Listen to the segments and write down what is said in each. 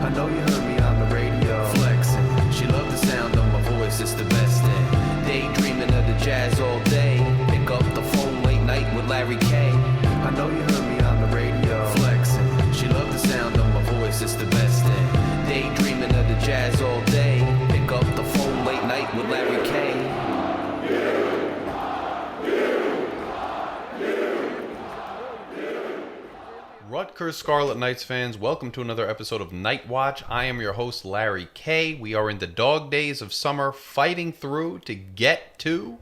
I know you heard me on the radio. Flexing. She loved the sound of my voice, it's the best thing. Daydreaming of the jazz all day. Pick up the phone late night with Larry K. I know you heard me on the radio. Flexing. She loved the sound of my voice, it's the best thing. Daydreaming of the jazz all day. Pick up the phone late night with Larry K. Rutgers Scarlet Knights fans, welcome to another episode of Night Watch. I am your host, Larry K. We are in the dog days of summer, fighting through to get to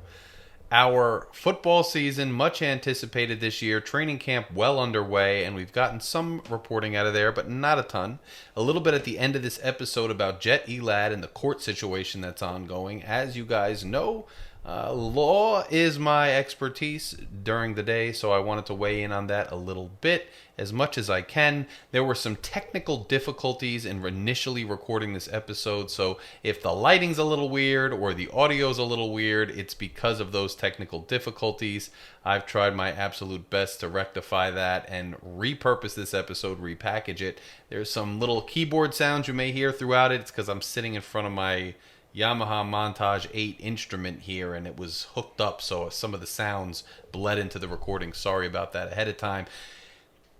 our football season, much anticipated this year. Training camp well underway, and we've gotten some reporting out of there, but not a ton. A little bit at the end of this episode about Jett Elad and the court situation that's ongoing. As you guys know, law is my expertise during the day, so I wanted to weigh in on that a little bit as much as I can. There were some technical difficulties in initially recording this episode, so if the lighting's a little weird or the audio's a little weird, it's because of those technical difficulties. I've tried my absolute best to rectify that and repurpose this episode, repackage it. There's some little keyboard sounds you may hear throughout it. It's because I'm sitting in front of my Yamaha Montage 8 instrument here, and it was hooked up, so some of the sounds bled into the recording. Sorry about that ahead of time.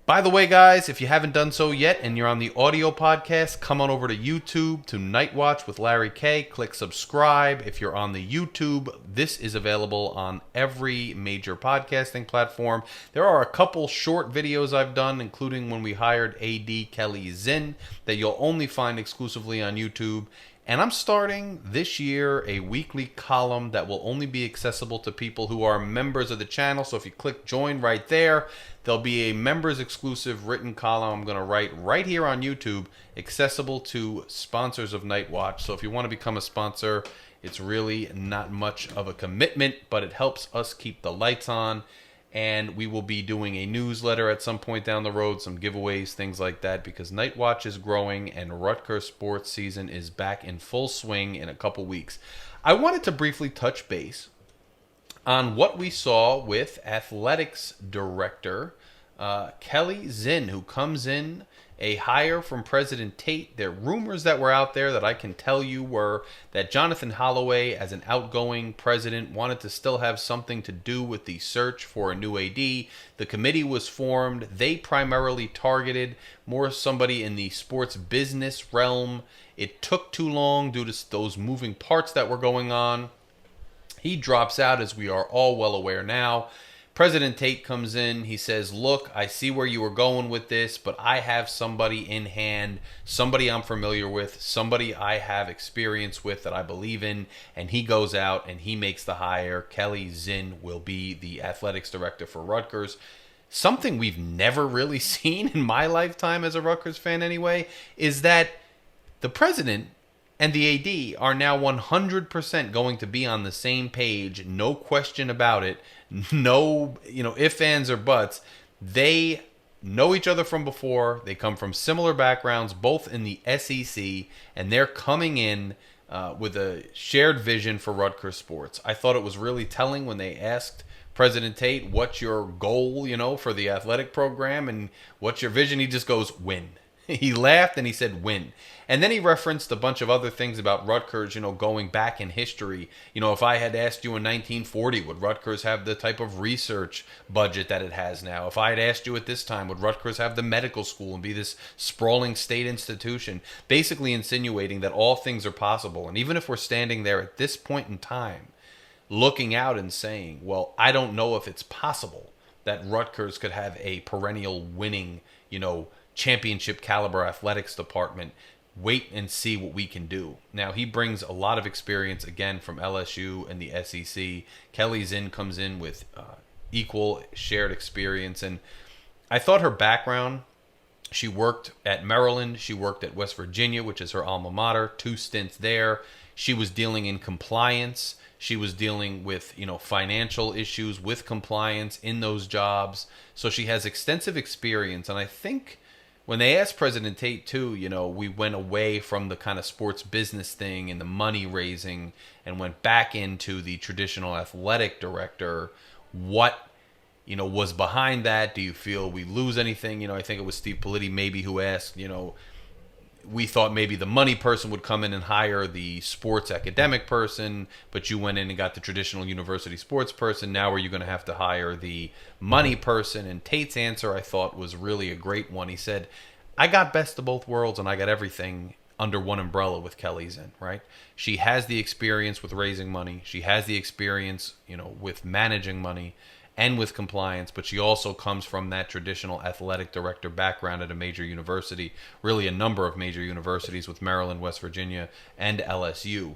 By the way, guys, if you haven't done so yet and you're on the audio podcast, come on over to YouTube to Night Watch with Larry K. Click subscribe. If you're on the YouTube, this is available on every major podcasting platform. There are a couple short videos I've done, including when we hired AD Keli Zinn, that you'll only find exclusively on YouTube. And I'm starting this year a weekly column that will only be accessible to people who are members of the channel. So if you click join right there, there'll be a members exclusive written column I'm going to write right here on YouTube, accessible to sponsors of Night Watch. So if you want to become a sponsor, it's really not much of a commitment, but it helps us keep the lights on. And we will be doing a newsletter at some point down the road, some giveaways, things like that, because Night Watch is growing and Rutgers sports season is back in full swing in a couple weeks. I wanted to briefly touch base on what we saw with athletics director Keli Zinn, who comes in a hire from President Tate. There are rumors that were out there that I can tell you were that Jonathan Holloway, as an outgoing president, wanted to still have something to do with the search for a new AD. The committee was formed. They primarily targeted more somebody in the sports business realm. It took too long due to those moving parts that were going on. He drops out, as we are all well aware now. President Tate comes in. He says, look, I see where you were going with this, but I have somebody in hand, somebody I'm familiar with, somebody I have experience with that I believe in, and he goes out and he makes the hire. Keli Zinn will be the athletics director for Rutgers. Something we've never really seen in my lifetime as a Rutgers fan anyway, is that the president and the AD are now 100% going to be on the same page, no question about it. No, ifs, ands, or buts. They know each other from before. They come from similar backgrounds, both in the SEC, and they're coming in with a shared vision for Rutgers sports. I thought it was really telling when they asked President Tate, what's your goal, for the athletic program, and what's your vision? He just goes, win. He laughed and he said win. And then he referenced a bunch of other things about Rutgers, going back in history. If I had asked you in 1940, would Rutgers have the type of research budget that it has now? If I had asked you at this time, would Rutgers have the medical school and be this sprawling state institution? Basically insinuating that all things are possible. And even if we're standing there at this point in time, looking out and saying, well, I don't know if it's possible that Rutgers could have a perennial winning, championship caliber athletics department. Wait and see what we can do. Now, he brings a lot of experience, again, from LSU and the SEC. Keli Zinn comes in with equal shared experience. And I thought her background, she worked at Maryland. She worked at West Virginia, which is her alma mater, 2 stints there. She was dealing in compliance. She was dealing with, financial issues with compliance in those jobs. So she has extensive experience. And I think when they asked President Tate, too, we went away from the kind of sports business thing and the money raising and went back into the traditional athletic director. What, was behind that? Do you feel we lose anything? I think it was Steve Politi maybe who asked, we thought maybe the money person would come in and hire the sports academic person, but you went in and got the traditional university sports person. Now are you going to have to hire the money person? And Tate's answer, I thought, was really a great one. He said, I got best of both worlds, and I got everything under one umbrella with Keli Zinn, right? She has the experience with raising money. She has the experience, with managing money and with compliance, but she also comes from that traditional athletic director background at a major university, really a number of major universities with Maryland, West Virginia, and LSU.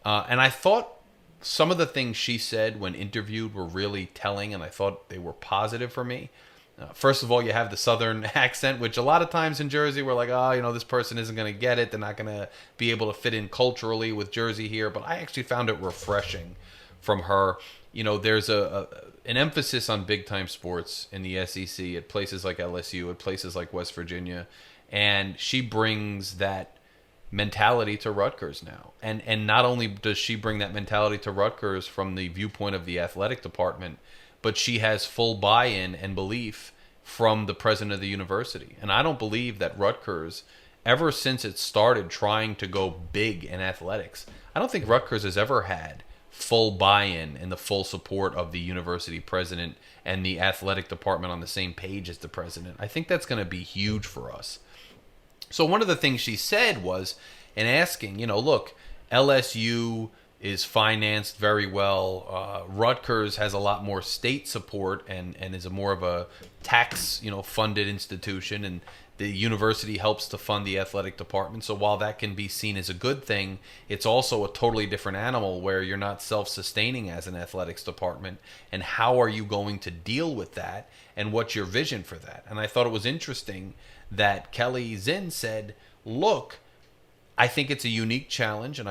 And I thought some of the things she said when interviewed were really telling, and I thought they were positive for me. First of all, you have the Southern accent, which a lot of times in Jersey, we're like, this person isn't going to get it. They're not going to be able to fit in culturally with Jersey here. But I actually found it refreshing from her. There's an emphasis on big-time sports in the SEC at places like LSU, at places like West Virginia. And she brings that mentality to Rutgers now. And not only does she bring that mentality to Rutgers from the viewpoint of the athletic department, but she has full buy-in and belief from the president of the university. And I don't believe that Rutgers, ever since it started trying to go big in athletics, I don't think Rutgers has ever had full buy-in and the full support of the university president and the athletic department on the same page as the president. I think that's going to be huge for us. So one of the things she said was, in asking, look, LSU is financed very well. Rutgers has a lot more state support and is a more of a tax, funded institution, and the university helps to fund the athletic department. So while that can be seen as a good thing, it's also a totally different animal where you're not self-sustaining as an athletics department. And how are you going to deal with that? And what's your vision for that? And I thought it was interesting that Keli Zinn said, look, I think it's a unique challenge, and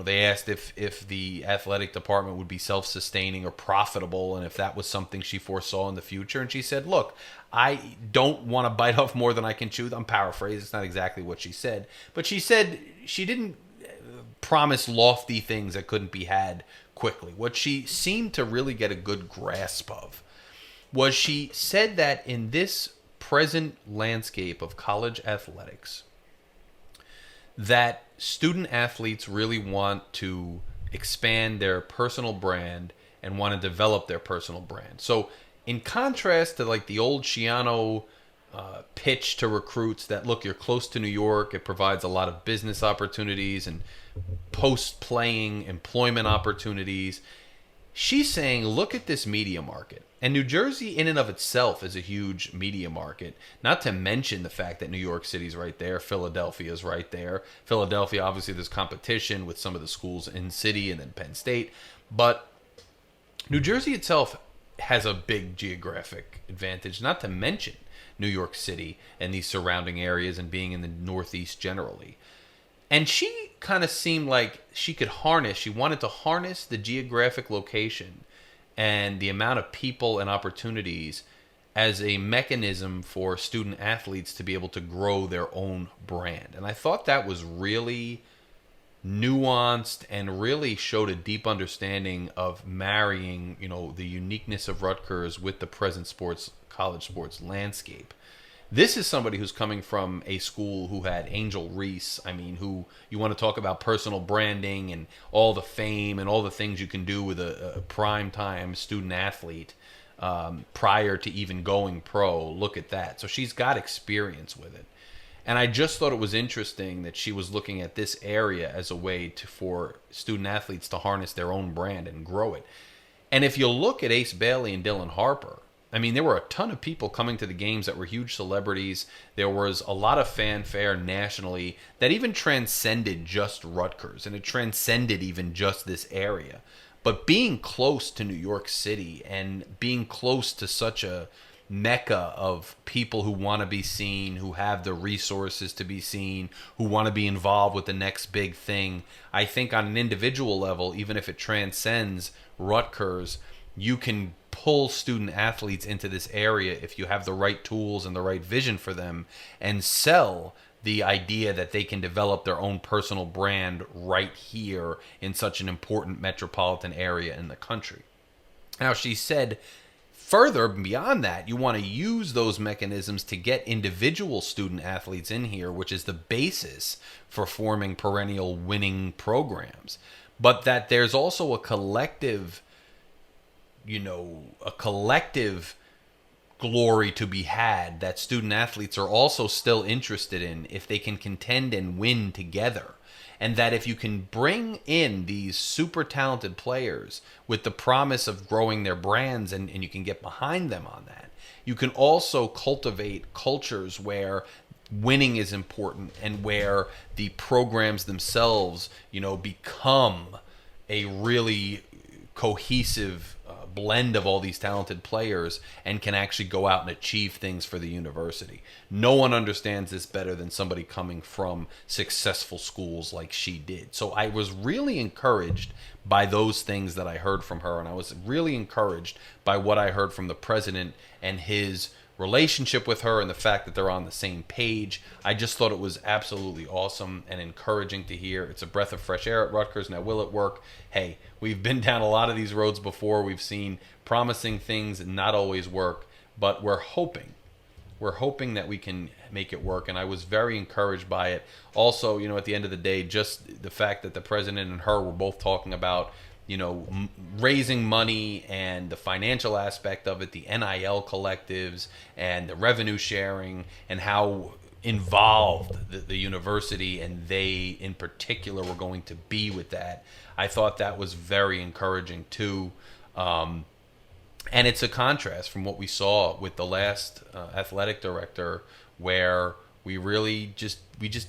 they asked if the athletic department would be self-sustaining or profitable, and if that was something she foresaw in the future. And she said, look, I don't want to bite off more than I can chew. I'm paraphrasing. It's not exactly what she said. But she said she didn't promise lofty things that couldn't be had quickly. What she seemed to really get a good grasp of was she said that in this present landscape of college athletics, that student athletes really want to expand their personal brand and want to develop their personal brand. So in contrast to like the old Schiano pitch to recruits that, look, you're close to New York, it provides a lot of business opportunities and post-playing employment opportunities, she's saying, look at this media market. And New Jersey in and of itself is a huge media market, not to mention the fact that New York City's right there, Philadelphia's right there. Philadelphia, obviously there's competition with some of the schools in city and then Penn State. But New Jersey itself has a big geographic advantage, not to mention New York City and these surrounding areas and being in the Northeast generally. And she kind of seemed like she wanted to harness the geographic location and the amount of people and opportunities as a mechanism for student athletes to be able to grow their own brand. And I thought that was really nuanced and really showed a deep understanding of marrying, the uniqueness of Rutgers with the present college sports landscape. This is somebody who's coming from a school who had Angel Reese. Who you want to talk about personal branding and all the fame and all the things you can do with a prime-time student athlete prior to even going pro. Look at that. So she's got experience with it. And I just thought it was interesting that she was looking at this area as a way for student athletes to harness their own brand and grow it. And if you look at Ace Bailey and Dylan Harper, there were a ton of people coming to the games that were huge celebrities. There was a lot of fanfare nationally that even transcended just Rutgers, and it transcended even just this area. But being close to New York City and being close to such a mecca of people who want to be seen, who have the resources to be seen, who want to be involved with the next big thing, I think on an individual level, even if it transcends Rutgers, you can pull student athletes into this area if you have the right tools and the right vision for them, and sell the idea that they can develop their own personal brand right here in such an important metropolitan area in the country. Now, she said further, beyond that, you want to use those mechanisms to get individual student athletes in here, which is the basis for forming perennial winning programs. But that there's also a collective, glory to be had that student athletes are also still interested in if they can contend and win together. And that if you can bring in these super talented players with the promise of growing their brands and you can get behind them on that, you can also cultivate cultures where winning is important and where the programs themselves, become a really cohesive blend of all these talented players and can actually go out and achieve things for the university. No one understands this better than somebody coming from successful schools like she did. So I was really encouraged by those things that I heard from her, and I was really encouraged by what I heard from the president and his relationship with her and the fact that they're on the same page. I just thought it was absolutely awesome and encouraging to hear. It's a breath of fresh air at Rutgers. Now, will it work? Hey, we've been down a lot of these roads before. We've seen promising things not always work, but we're hoping that we can make it work. And I was very encouraged by it. Also, at the end of the day, just the fact that the president and her were both talking about raising money and the financial aspect of it, the NIL collectives and the revenue sharing, and how involved the university and they in particular were going to be with that. I thought that was very encouraging too. And it's a contrast from what we saw with the last athletic director, where we just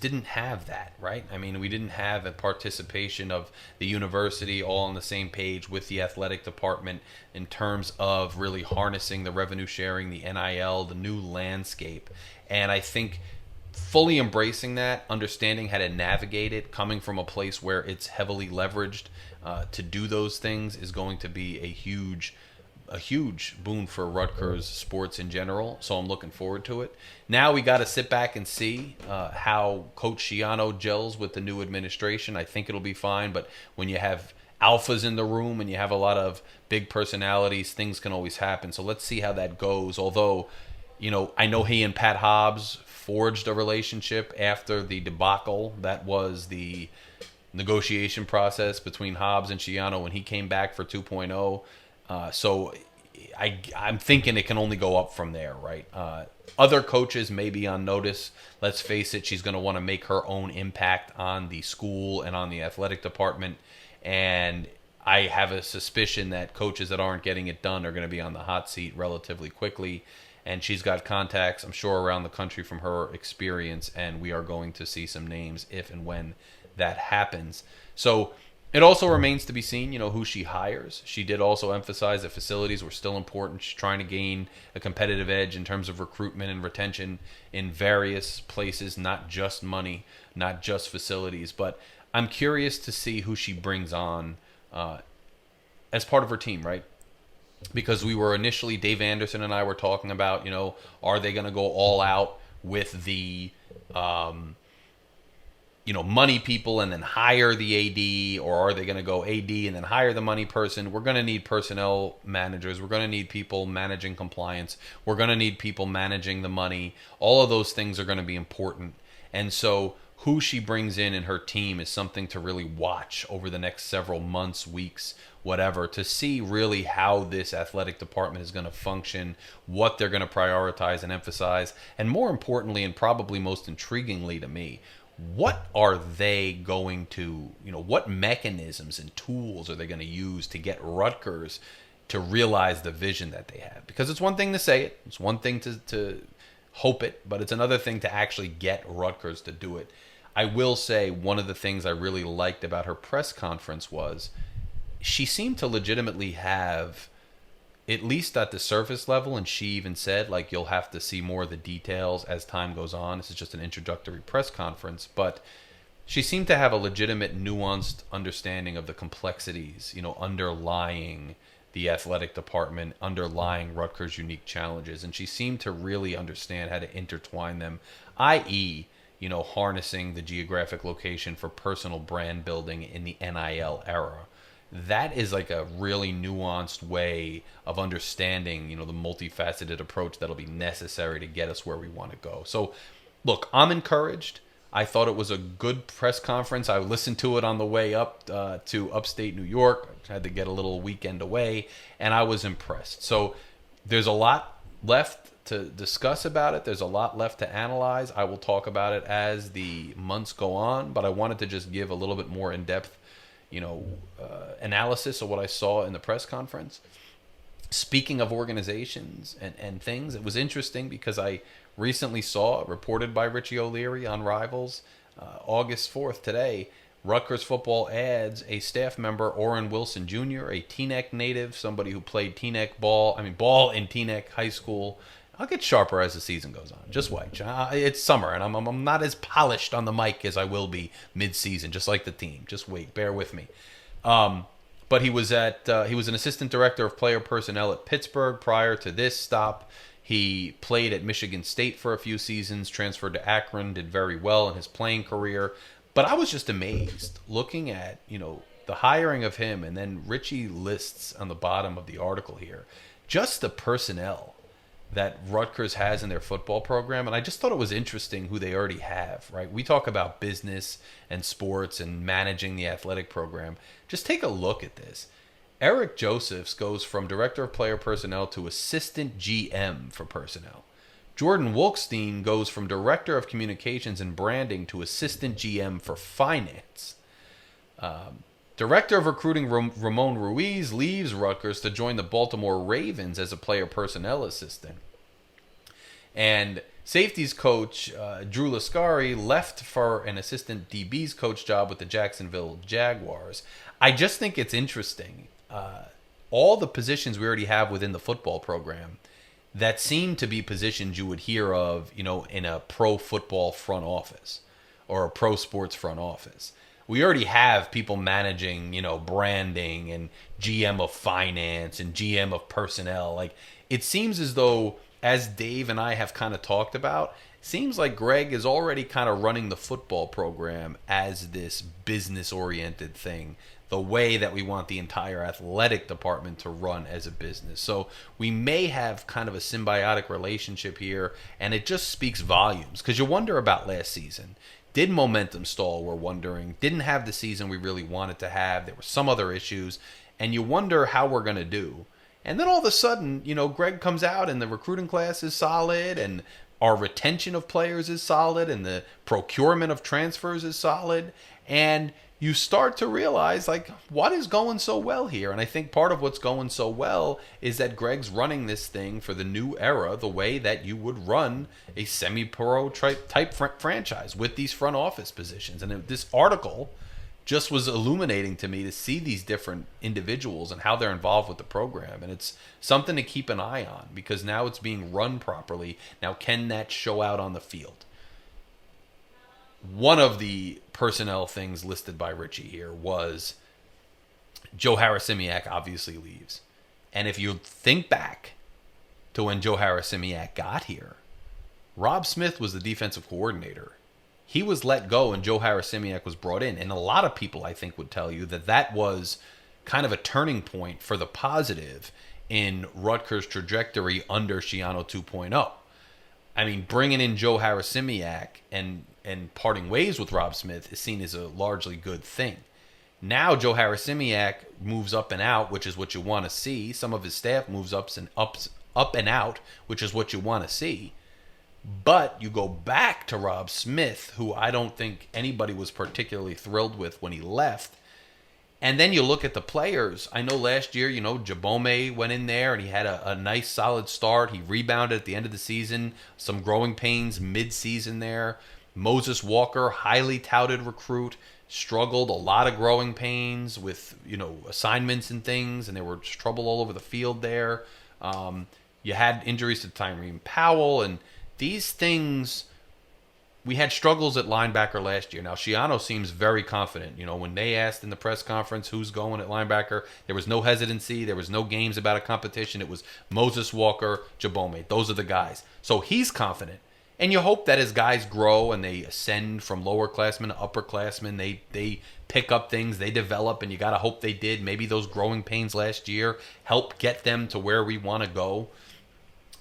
didn't have that, right? I mean, we didn't have a participation of the university all on the same page with the athletic department in terms of really harnessing the revenue sharing, the NIL, the new landscape. And I think fully embracing that, understanding how to navigate it, coming from a place where it's heavily leveraged to do those things is going to be a huge boon for Rutgers sports in general. So I'm looking forward to it. Now we got to sit back and see how Coach Schiano gels with the new administration. I think it'll be fine, but when you have alphas in the room and you have a lot of big personalities, things can always happen. So let's see how that goes. Although, I know he and Pat Hobbs forged a relationship after the debacle that was the negotiation process between Hobbs and Schiano when he came back for 2.0. So I'm thinking it can only go up from there, right? Other coaches may be on notice. Let's face it, she's going to want to make her own impact on the school and on the athletic department. And I have a suspicion that coaches that aren't getting it done are going to be on the hot seat relatively quickly. And she's got contacts, I'm sure, around the country from her experience. And we are going to see some names if and when that happens. So it also remains to be seen, who she hires. She did also emphasize that facilities were still important. She's trying to gain a competitive edge in terms of recruitment and retention in various places, not just money, not just facilities. But I'm curious to see who she brings on as part of her team, right? Because we were initially, Dave Anderson and I were talking about, are they going to go all out with the money people and then hire the AD, or are they going to go AD and then hire the money person? We're going to need personnel managers. We're going to need people managing compliance. We're going to need people managing the money. All of those things are going to be important. And so who she brings in her team is something to really watch over the next several months, weeks, whatever, to see really how this athletic department is going to function, what they're going to prioritize and emphasize, and more importantly, and probably most intriguingly to me, what are they going to, what mechanisms and tools are they going to use to get Rutgers to realize the vision that they have? Because it's one thing to say it, it's one thing to hope it, but it's another thing to actually get Rutgers to do it. I will say one of the things I really liked about her press conference was she seemed to legitimately have, at least at the surface level, and she even said, you'll have to see more of the details as time goes on. This is just an introductory press conference, but she seemed to have a legitimate, nuanced understanding of the complexities, underlying the athletic department, underlying Rutgers' unique challenges, and she seemed to really understand how to intertwine them, i.e., harnessing the geographic location for personal brand building in the NIL era. that is like a really nuanced way of understanding, the multifaceted approach that'll be necessary to get us where we want to go. So, look, I'm encouraged. I thought it was a good press conference. I listened to it on the way up to upstate New York. I had to get a little weekend away, and I was impressed. So there's a lot left to discuss about it. There's a lot left to analyze. I will talk about it as the months go on, but I wanted to just give a little bit more in-depth, analysis of what I saw in the press conference. Speaking of organizations and things, it was interesting because I recently saw, reported by Richie O'Leary on Rivals, August 4th today, Rutgers Football adds a staff member, Orrin Wilson Jr., a Teaneck native, somebody who played ball in Teaneck High School. I'll get sharper as the season goes on. Just wait. It's summer, and I'm not as polished on the mic as I will be mid-season, just like the team. Just wait. Bear with me. But he was an assistant director of player personnel at Pittsburgh prior to this stop. He played at Michigan State for a few seasons, transferred to Akron, did very well in his playing career. But I was just amazed looking at, the hiring of him, and then Richie lists on the bottom of the article here, just the personnel that Rutgers has in their football program. And I just thought it was interesting who they already have, right? We talk about business and sports and managing the athletic program. Just take a look at this. Eric Josephs goes from director of player personnel to assistant GM for personnel. Jordan Wolkstein goes from director of communications and branding to assistant GM for finance. Director of recruiting Ramon Ruiz leaves Rutgers to join the Baltimore Ravens as a player personnel assistant. And safeties coach Drew Lascari left for an assistant DB's coach job with the Jacksonville Jaguars. I just think it's interesting. All the positions we already have within the football program that seem to be positions you would hear of, in a pro football front office or a pro sports front office. We already have people managing, branding and GM of finance and GM of personnel. Like, it seems as though, as Dave and I have kind of talked about, seems like Greg is already kind of running the football program as this business-oriented thing, the way that we want the entire athletic department to run as a business. So we may have kind of a symbiotic relationship here, and it just speaks volumes. Because you wonder about last season. Did momentum stall? We're wondering. Didn't have the season we really wanted to have. There were some other issues. And you wonder how we're going to do. And then all of a sudden, Greg comes out and the recruiting class is solid, and our retention of players is solid, and the procurement of transfers is solid. And you start to realize, what is going so well here? And I think part of what's going so well is that Greg's running this thing for the new era the way that you would run a semi-pro type franchise with these front office positions. And this article just was illuminating to me to see these different individuals and how they're involved with the program. And it's something to keep an eye on because now it's being run properly. Now, can that show out on the field? One of the personnel things listed by Richie here was Joe Harasimiak obviously leaves. And if you think back to when Joe Harasimiak got here, Rob Smith was the defensive coordinator. He was let go and Joe Harasimiak was brought in. And a lot of people, I think, would tell you that that was kind of a turning point for the positive in Rutgers' trajectory under Schiano 2.0. I mean, bringing in Joe Harasimiak and parting ways with Rob Smith is seen as a largely good thing. Now Joe Harasimiak moves up and out, which is what you want to see. Some of his staff moves up and out, which is what you want to see. But you go back to Rob Smith, who I don't think anybody was particularly thrilled with when he left. And then you look at the players. I know last year, Jabome went in there and he had a nice solid start. He rebounded at the end of the season. Some growing pains mid-season there. Moses Walker, highly touted recruit, struggled a lot of growing pains with, assignments and things, and there was trouble all over the field there. You had injuries to Tyreen Powell, and these things, we had struggles at linebacker last year. Now, Schiano seems very confident. When they asked in the press conference who's going at linebacker, there was no hesitancy. There was no games about a competition. It was Moses Walker, Jabome. Those are the guys. So he's confident. And you hope that as guys grow and they ascend from lowerclassmen to upperclassmen, they pick up things, they develop, and you got to hope they did. Maybe those growing pains last year help get them to where we want to go.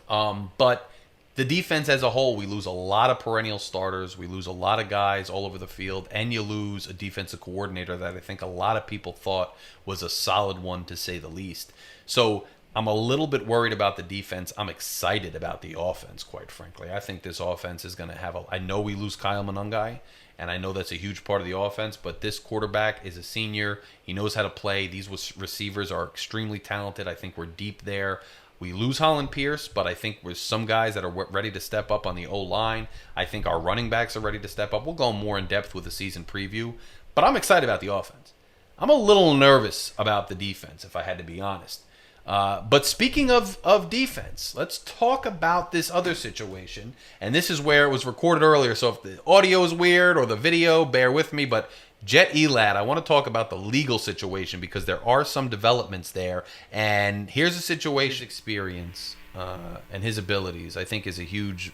But the defense as a whole, we lose a lot of perennial starters. We lose a lot of guys all over the field. And you lose a defensive coordinator that I think a lot of people thought was a solid one, to say the least. So I'm a little bit worried about the defense. I'm excited about the offense, quite frankly. I think this offense is going to have I know we lose Kyle Monangai, and I know that's a huge part of the offense, but this quarterback is a senior. He knows how to play. These receivers are extremely talented. I think we're deep there. We lose Holland Pierce, but I think with some guys that are ready to step up on the O-line. I think our running backs are ready to step up. We'll go more in depth with the season preview, but I'm excited about the offense. I'm a little nervous about the defense, if I had to be honest. But speaking of defense, let's talk about this other situation. And this is where it was recorded earlier, so if the audio is weird or the video, bear with me. But Jett Elad, I want to talk about the legal situation because there are some developments there. And here's a situation. His experience and his abilities, I think, is a huge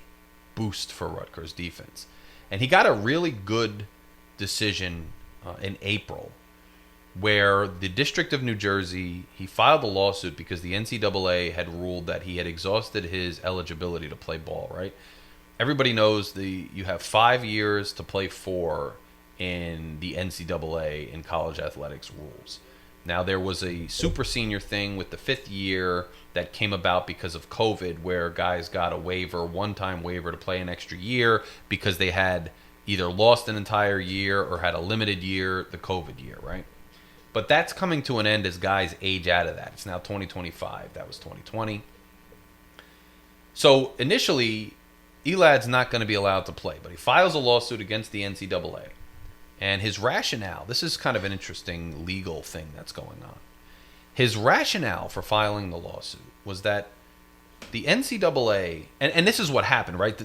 boost for Rutgers defense. And he got a really good decision in April, where the District of New Jersey, he filed a lawsuit because the NCAA had ruled that he had exhausted his eligibility to play ball, right? Everybody knows you have 5 years to play 4 in the NCAA in college athletics rules. Now, there was a super senior thing with the 5th year that came about because of COVID, where guys got a waiver, one-time waiver to play an extra year because they had either lost an entire year or had a limited year, the COVID year, right? But that's coming to an end as guys age out of that. It's now 2025. That was 2020. So initially, Elad's not going to be allowed to play, but he files a lawsuit against the NCAA. And his rationale, this is kind of an interesting legal thing that's going on. His rationale for filing the lawsuit was that the NCAA, and this is what happened, right?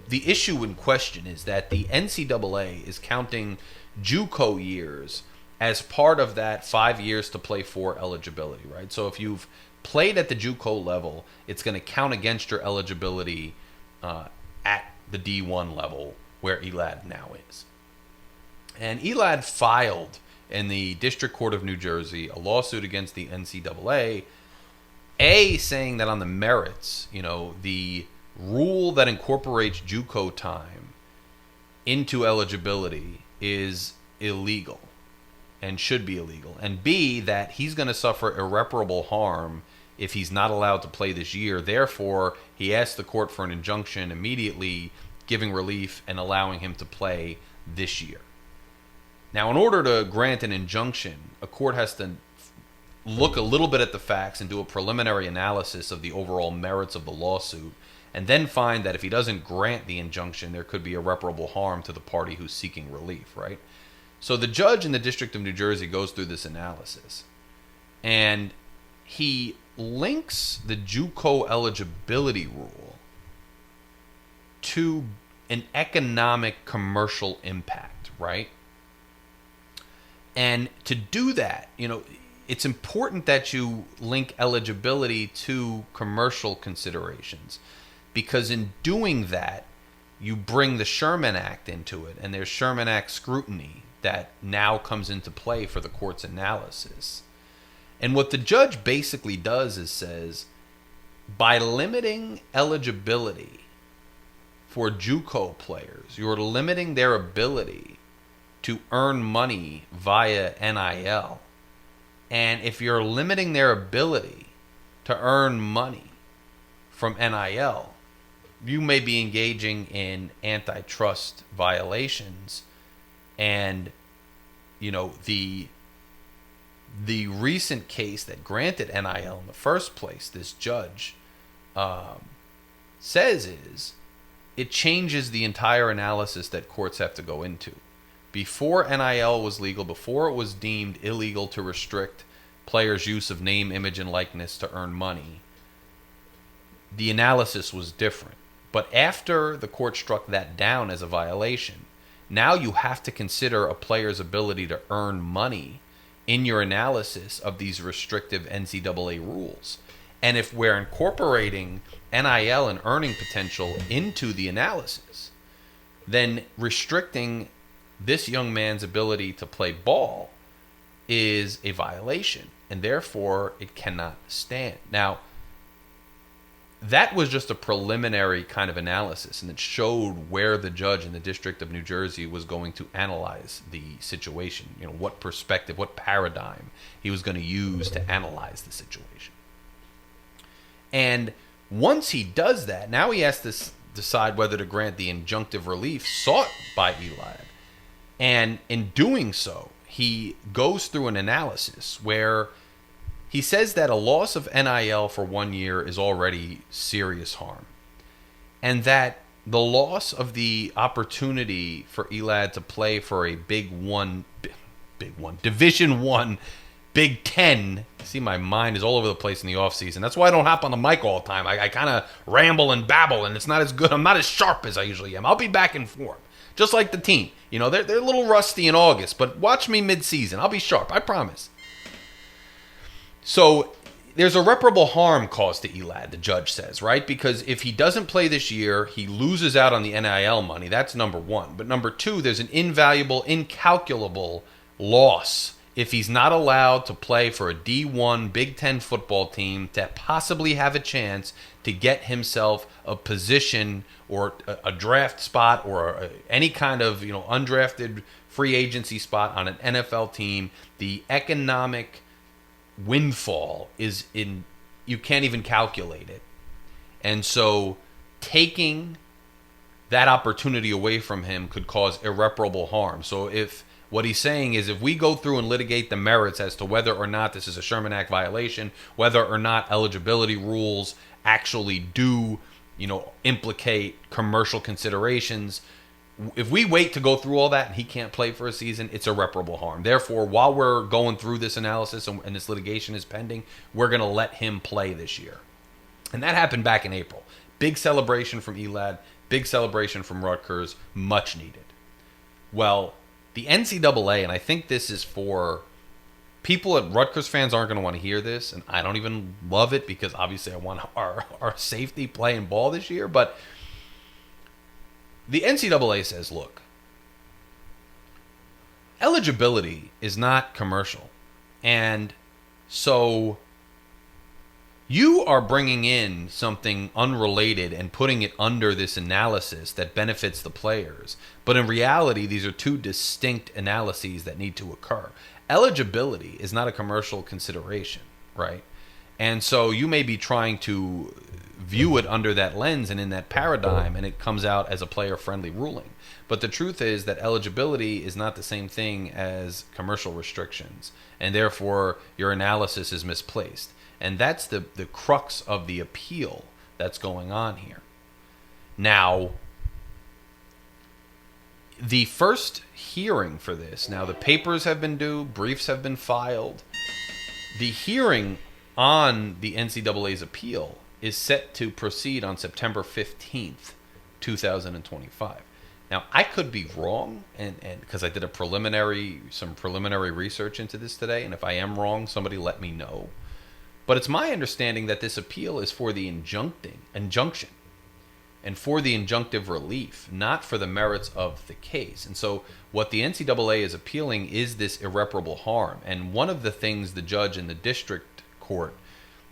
The issue in question is that the NCAA is counting JUCO years as part of that 5 years to play 4 eligibility, right? So if you've played at the JUCO level, it's going to count against your eligibility at the D1 level where Elad now is. And Elad filed in the District Court of New Jersey a lawsuit against the NCAA, saying that on the merits, the rule that incorporates JUCO time into eligibility is illegal and should be illegal, and B, that he's going to suffer irreparable harm if he's not allowed to play this year. Therefore, he asked the court for an injunction immediately, giving relief and allowing him to play this year. Now, in order to grant an injunction, a court has to look a little bit at the facts and do a preliminary analysis of the overall merits of the lawsuit, and then find that if he doesn't grant the injunction, there could be irreparable harm to the party who's seeking relief, right? So the judge in the District of New Jersey goes through this analysis, and he links the JUCO eligibility rule to an economic commercial impact, right? And to do that, it's important that you link eligibility to commercial considerations, because in doing that, you bring the Sherman Act into it, and there's Sherman Act scrutiny that now comes into play for the court's analysis. And what the judge basically does is says, by limiting eligibility for JUCO players, you're limiting their ability to earn money via NIL. And if you're limiting their ability to earn money from NIL, you may be engaging in antitrust violations. And, the recent case that granted NIL in the first place, this judge says it changes the entire analysis that courts have to go into. Before NIL was legal, before it was deemed illegal to restrict players' use of name, image, and likeness to earn money, the analysis was different. But after the court struck that down as a violation, now you have to consider a player's ability to earn money in your analysis of these restrictive NCAA rules. And if we're incorporating NIL and earning potential into the analysis, then restricting this young man's ability to play ball is a violation, and therefore it cannot stand. Now, that was just a preliminary kind of analysis, and it showed where the judge in the District of New Jersey was going to analyze the situation. You know, what perspective, what paradigm he was going to use to analyze the situation. And once he does that, now he has to decide whether to grant the injunctive relief sought by Elad. And in doing so, he goes through an analysis where he says that a loss of NIL for 1 year is already serious harm, and that the loss of the opportunity for Elad to play for a Division I, Big Ten. See, my mind is all over the place in the offseason. That's why I don't hop on the mic all the time. I kind of ramble and babble, and it's not as good. I'm not as sharp as I usually am. I'll be back in form, just like the team. You know, they're a little rusty in August, but watch me mid-season. I'll be sharp. I promise. So there's irreparable harm caused to Elad, the judge says, right? Because if he doesn't play this year, he loses out on the NIL money. That's number one. But number two, there's an invaluable, incalculable loss if he's not allowed to play for a D1 Big Ten football team to possibly have a chance to get himself a position or a draft spot or any kind of, you know, undrafted free agency spot on an NFL team. The economic windfall is in, you can't even calculate it. And so taking that opportunity away from him could cause irreparable harm. So if what he's saying is, if we go through and litigate the merits as to whether or not this is a Sherman Act violation, whether or not eligibility rules actually do, you know, implicate commercial considerations, if we wait to go through all that and he can't play for a season, it's irreparable harm. Therefore, while we're going through this analysis and this litigation is pending, we're going to let him play this year. And that happened back in April. Big celebration from Elad, big celebration from Rutgers, much needed. Well, the NCAA, and I think this is for people at Rutgers fans aren't going to want to hear this, and I don't even love it because obviously I want our safety playing ball this year, but the NCAA says, look, eligibility is not commercial. And so you are bringing in something unrelated and putting it under this analysis that benefits the players. But in reality, these are two distinct analyses that need to occur. Eligibility is not a commercial consideration, right? And so you may be trying to view it under that lens and in that paradigm, and it comes out as a player-friendly ruling. But the truth is that eligibility is not the same thing as commercial restrictions, and therefore your analysis is misplaced. And that's the crux of the appeal that's going on here. Now, the first hearing for this, now the papers have been due, briefs have been filed. The hearing on the NCAA's appeal is set to proceed on September 15th, 2025. Now, I could be wrong, and because I did some preliminary research into this today, and if I am wrong, somebody let me know. But it's my understanding that this appeal is for the injunction and for the injunctive relief, not for the merits of the case. And so what the NCAA is appealing is this irreparable harm. And one of the things the judge in the district court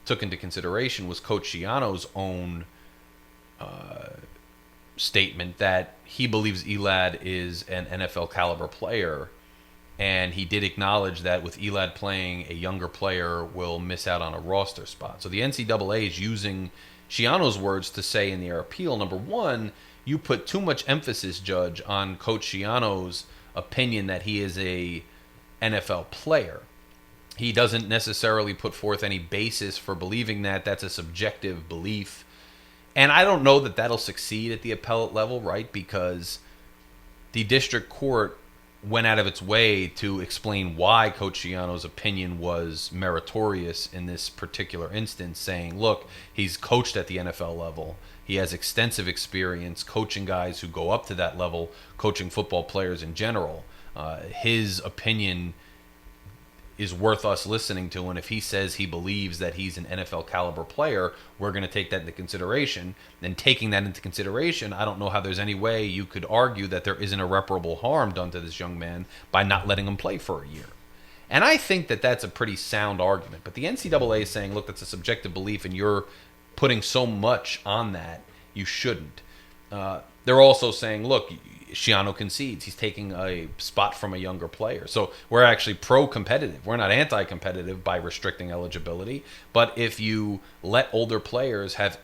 took into consideration was Coach Schiano's own statement that he believes Elad is an NFL caliber player, and he did acknowledge that with Elad playing, a younger player will miss out on a roster spot. So the NCAA is using Schiano's words to say in their appeal, number one, you put too much emphasis, Judge, on Coach Schiano's opinion that he is a NFL player. He doesn't necessarily put forth any basis for believing that. That's a subjective belief. And I don't know that that'll succeed at the appellate level, right? Because the district court went out of its way to explain why Coach Schiano's opinion was meritorious in this particular instance, saying, look, he's coached at the NFL level. He has extensive experience coaching guys who go up to that level, coaching football players in general. His opinion is worth us listening to. And if he says he believes that he's an NFL caliber player, we're going to take that into consideration. And taking that into consideration, I don't know how there's any way you could argue that there isn't irreparable harm done to this young man by not letting him play for a year. And I think that that's a pretty sound argument. But the NCAA is saying, look, that's a subjective belief, and you're putting so much on that, you shouldn't. They're also saying, look, Schiano concedes. He's taking a spot from a younger player. So we're actually pro-competitive. We're not anti-competitive by restricting eligibility. But if you let older players have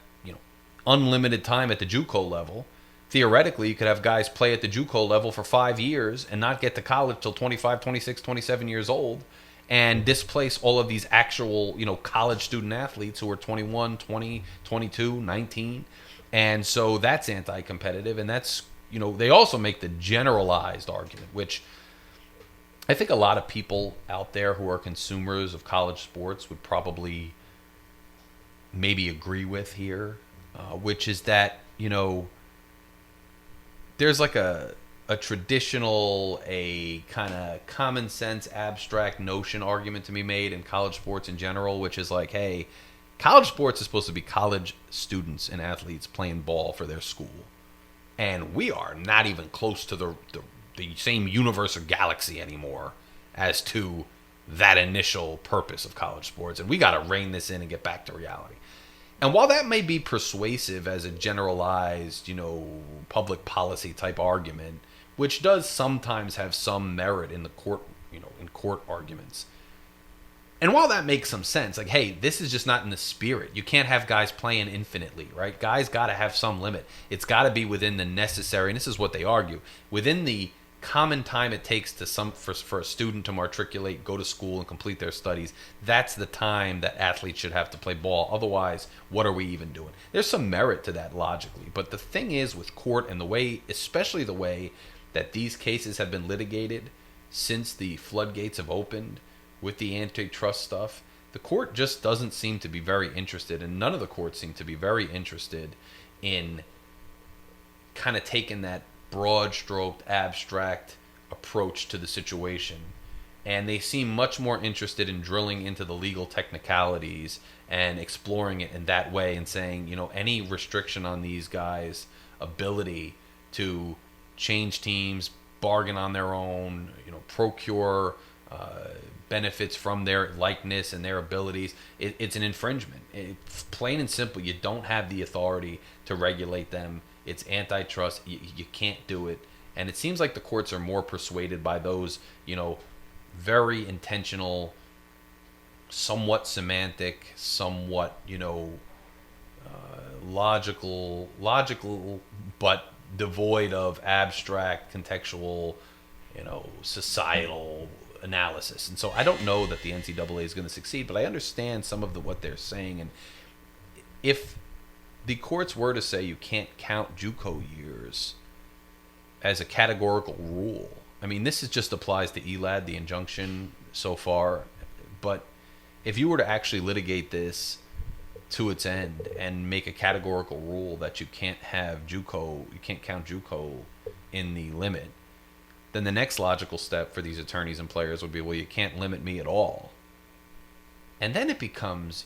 unlimited time at the JUCO level, theoretically, you could have guys play at the JUCO level for 5 years and not get to college till 25, 26, 27 years old, and displace all of these actual, college student athletes who are 21, 20, 22, 19. And so that's anti-competitive, and that's, they also make the generalized argument, which I think a lot of people out there who are consumers of college sports would probably maybe agree with here, which is that, there's like a traditional, a kind of common sense, abstract notion argument to be made in college sports in general, which is like, hey, college sports is supposed to be college students and athletes playing ball for their school. And we are not even close to the same universe or galaxy anymore as to that initial purpose of college sports. And we got to rein this in and get back to reality. And while that may be persuasive as a generalized, public policy type argument, which does sometimes have some merit in the court, in court arguments. And while that makes some sense, like, hey, this is just not in the spirit. You can't have guys playing infinitely, right? Guys got to have some limit. It's got to be within the necessary, and this is what they argue, within the common time it takes to for a student to matriculate, go to school, and complete their studies. That's the time that athletes should have to play ball. Otherwise, what are we even doing? There's some merit to that logically. But the thing is with court and the way, especially the way that these cases have been litigated since the floodgates have opened with the antitrust stuff, the court just doesn't seem to be very interested, and none of the courts seem to be very interested in kind of taking that broad-stroked, abstract approach to the situation. And they seem much more interested in drilling into the legal technicalities and exploring it in that way and saying, any restriction on these guys' ability to change teams, bargain on their own, procure benefits from their likeness and their abilities, it's an infringement. Plain and simple, you don't have the authority to regulate them. It's antitrust. You can't do it. And it seems like the courts are more persuaded by those, very intentional, somewhat semantic, somewhat, logical, but devoid of abstract, contextual, societal analysis. And so I don't know that the NCAA is going to succeed, but I understand some of what they're saying. And if the courts were to say you can't count JUCO years as a categorical rule, I mean, this just applies to Elad, the injunction so far. But if you were to actually litigate this to its end and make a categorical rule that you can't have JUCO, you can't count JUCO in the limit, then the next logical step for these attorneys and players would be, well, you can't limit me at all. And then it becomes,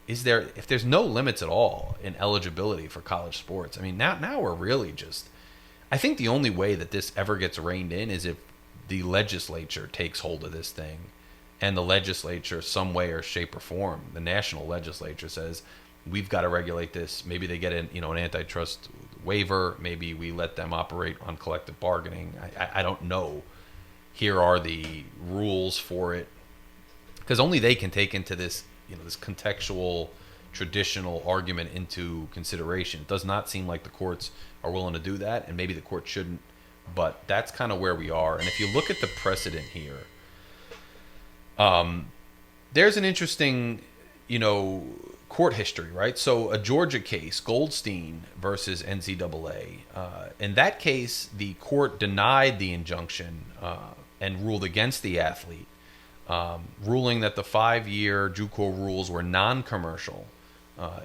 if there's no limits at all in eligibility for college sports, I mean, now we're really just, I think the only way that this ever gets reined in is if the legislature takes hold of this thing, and the legislature, some way or shape or form, the national legislature says, we've got to regulate this. Maybe they get an antitrust waiver. Maybe we let them operate on collective bargaining. I don't know. Here are the rules for it, because only they can take into this, this contextual, traditional argument into consideration. It does not seem like the courts are willing to do that, and maybe the court shouldn't. But that's kind of where we are. And if you look at the precedent here, there's an interesting, court history, right? So a Georgia case, Goldstein versus NCAA. In that case, the court denied the injunction and ruled against the athlete, ruling that the 5-year JUCO rules were non-commercial.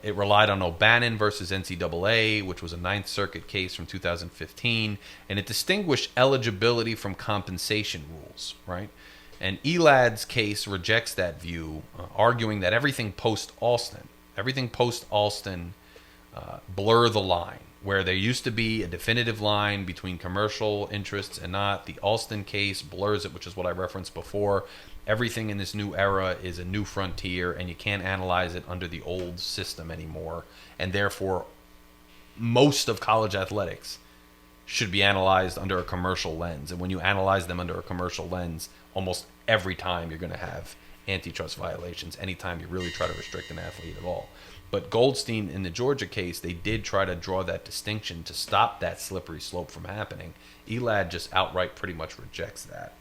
It relied on O'Bannon versus NCAA, which was a Ninth Circuit case from 2015, and it distinguished eligibility from compensation rules, right? And Elad's case rejects that view, arguing that everything post-Alston blur the line. Where there used to be a definitive line between commercial interests and not, the Alston case blurs it, which is what I referenced before. Everything in this new era is a new frontier, and you can't analyze it under the old system anymore. And therefore, most of college athletics should be analyzed under a commercial lens. And when you analyze them under a commercial lens, almost every time you're going to have antitrust violations, anytime you really try to restrict an athlete at all. But Goldstein, in the Georgia case, they did try to draw that distinction to stop that slippery slope from happening. Elad just outright pretty much rejects that.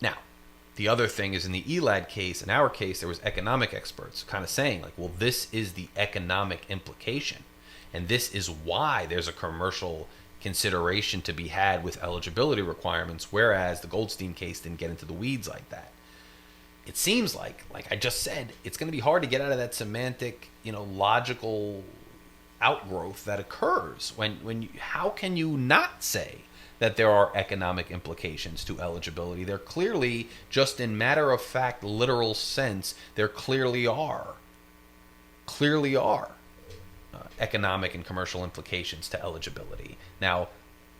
Now, the other thing is, in the Elad case, in our case, there was economic experts kind of saying, like, well, this is the economic implication. And this is why there's a commercial consideration to be had with eligibility requirements, whereas the Goldstein case didn't get into the weeds like that. It seems like I just said, it's going to be hard to get out of that semantic, logical outgrowth that occurs how can you not say that there are economic implications to eligibility? There clearly, just in matter of fact, literal sense, there clearly are economic and commercial implications to eligibility. Now,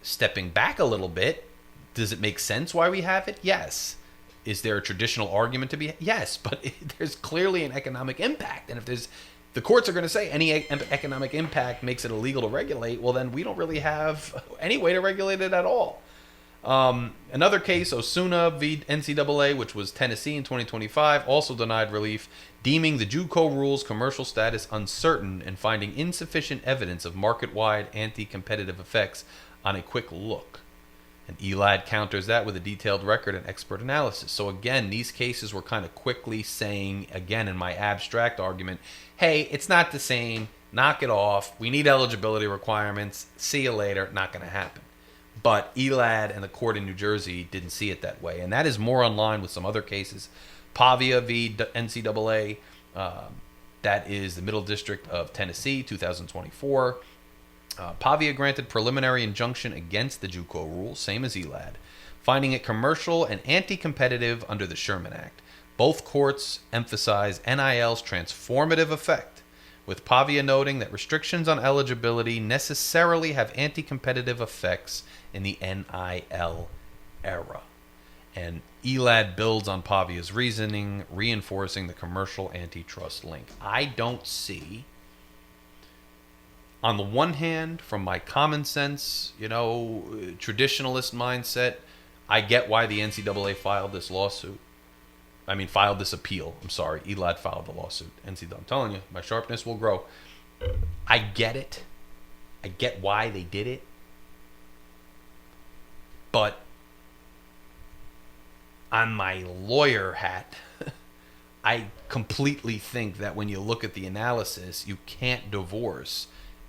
stepping back a little bit, does it make sense why we have it? Yes. Is there a traditional argument to be? Yes, but there's clearly an economic impact. And if the courts are going to say any economic impact makes it illegal to regulate, well, then we don't really have any way to regulate it at all. Another case, Osuna v. NCAA, which was Tennessee in 2025, also denied relief, deeming the JUCO rules commercial status uncertain and finding insufficient evidence of market-wide anti-competitive effects on a quick look. And Elad counters that with a detailed record and expert analysis. So again, these cases were kind of quickly saying, again, in my abstract argument, hey, it's not the same, knock it off, we need eligibility requirements, see you later, not going to happen. But Elad and the court in New Jersey didn't see it that way. And that is more in line with some other cases. Pavia v. NCAA, that is the Middle District of Tennessee, 2024. Pavia granted preliminary injunction against the JUCO rule, same as Elad, finding it commercial and anti-competitive under the Sherman Act. Both courts emphasize NIL's transformative effect, with Pavia noting that restrictions on eligibility necessarily have anti-competitive effects in the NIL era. And Elad builds on Pavia's reasoning, reinforcing the commercial antitrust link. I don't see, on the one hand, from my common sense, traditionalist mindset, I get why the NCAA filed this lawsuit. Filed this appeal. I'm sorry. Elad filed the lawsuit. NCAA, I'm telling you, my sharpness will grow. I get it. I get why they did it. But on my lawyer hat, I completely think that when you look at the analysis, you can't divorce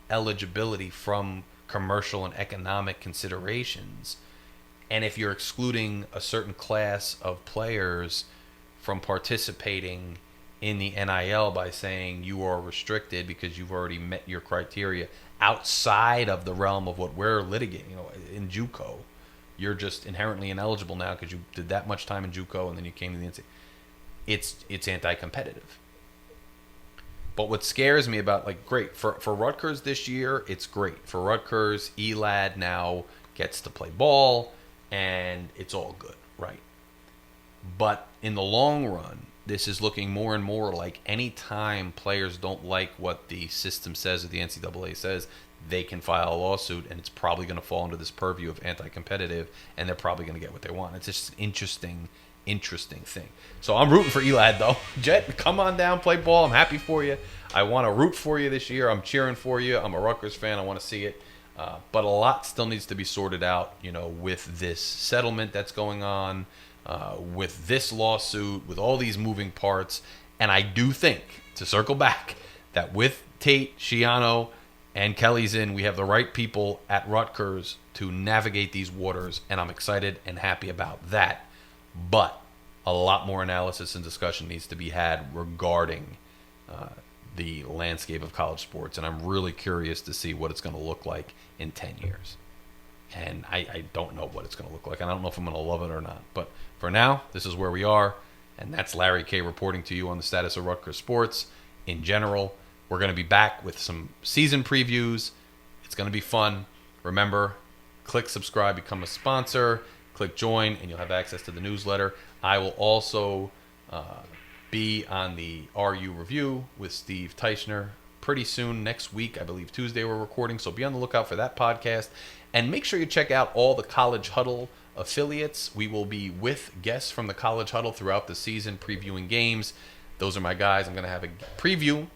eligibility from commercial and economic considerations. And if you're excluding a certain class of players from participating in the NIL by saying you are restricted because you've already met your criteria outside of the realm of what we're litigating, in JUCO, you're just inherently ineligible now because you did that much time in JUCO and then you came to the NCAA. It's anti-competitive. But what scares me about, great, for Rutgers this year, it's great. For Rutgers, Elad now gets to play ball, and it's all good, right? But in the long run, this is looking more and more like any time players don't like what the system says or the NCAA says, they can file a lawsuit, and it's probably going to fall under this purview of anti-competitive, and they're probably going to get what they want. It's just an interesting thing. So I'm rooting for Elad, though. Jett, come on down, play ball. I'm happy for you. I want to root for you this year. I'm cheering for you. I'm a Rutgers fan. I want to see it. But a lot still needs to be sorted out, with this settlement that's going on, with this lawsuit, with all these moving parts. And I do think, to circle back, that with Tate, Shiano, and Keli Zinn, we have the right people at Rutgers to navigate these waters, and I'm excited and happy about that. But a lot more analysis and discussion needs to be had regarding the landscape of college sports, and I'm really curious to see what it's going to look like in 10 years. And I don't know what it's going to look like. And I don't know if I'm going to love it or not. But for now, this is where we are. And that's Larry K reporting to you on the status of Rutgers sports in general. We're going to be back with some season previews. It's going to be fun. Remember, click subscribe, become a sponsor, click join, and you'll have access to the newsletter. I will also be on the RU review with Steve Teichner pretty soon next week. I believe Tuesday we're recording, so be on the lookout for that podcast. And make sure you check out all the College Huddle affiliates. We will be with guests from the College Huddle throughout the season, previewing games. Those are my guys. I'm going to have a preview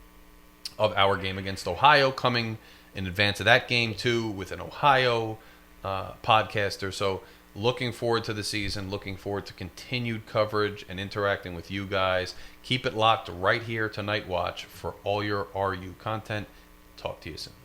of our game against Ohio coming in advance of that game, too, with an Ohio podcaster. So looking forward to the season, looking forward to continued coverage and interacting with you guys. Keep it locked right here to Night Watch for all your RU content. Talk to you soon.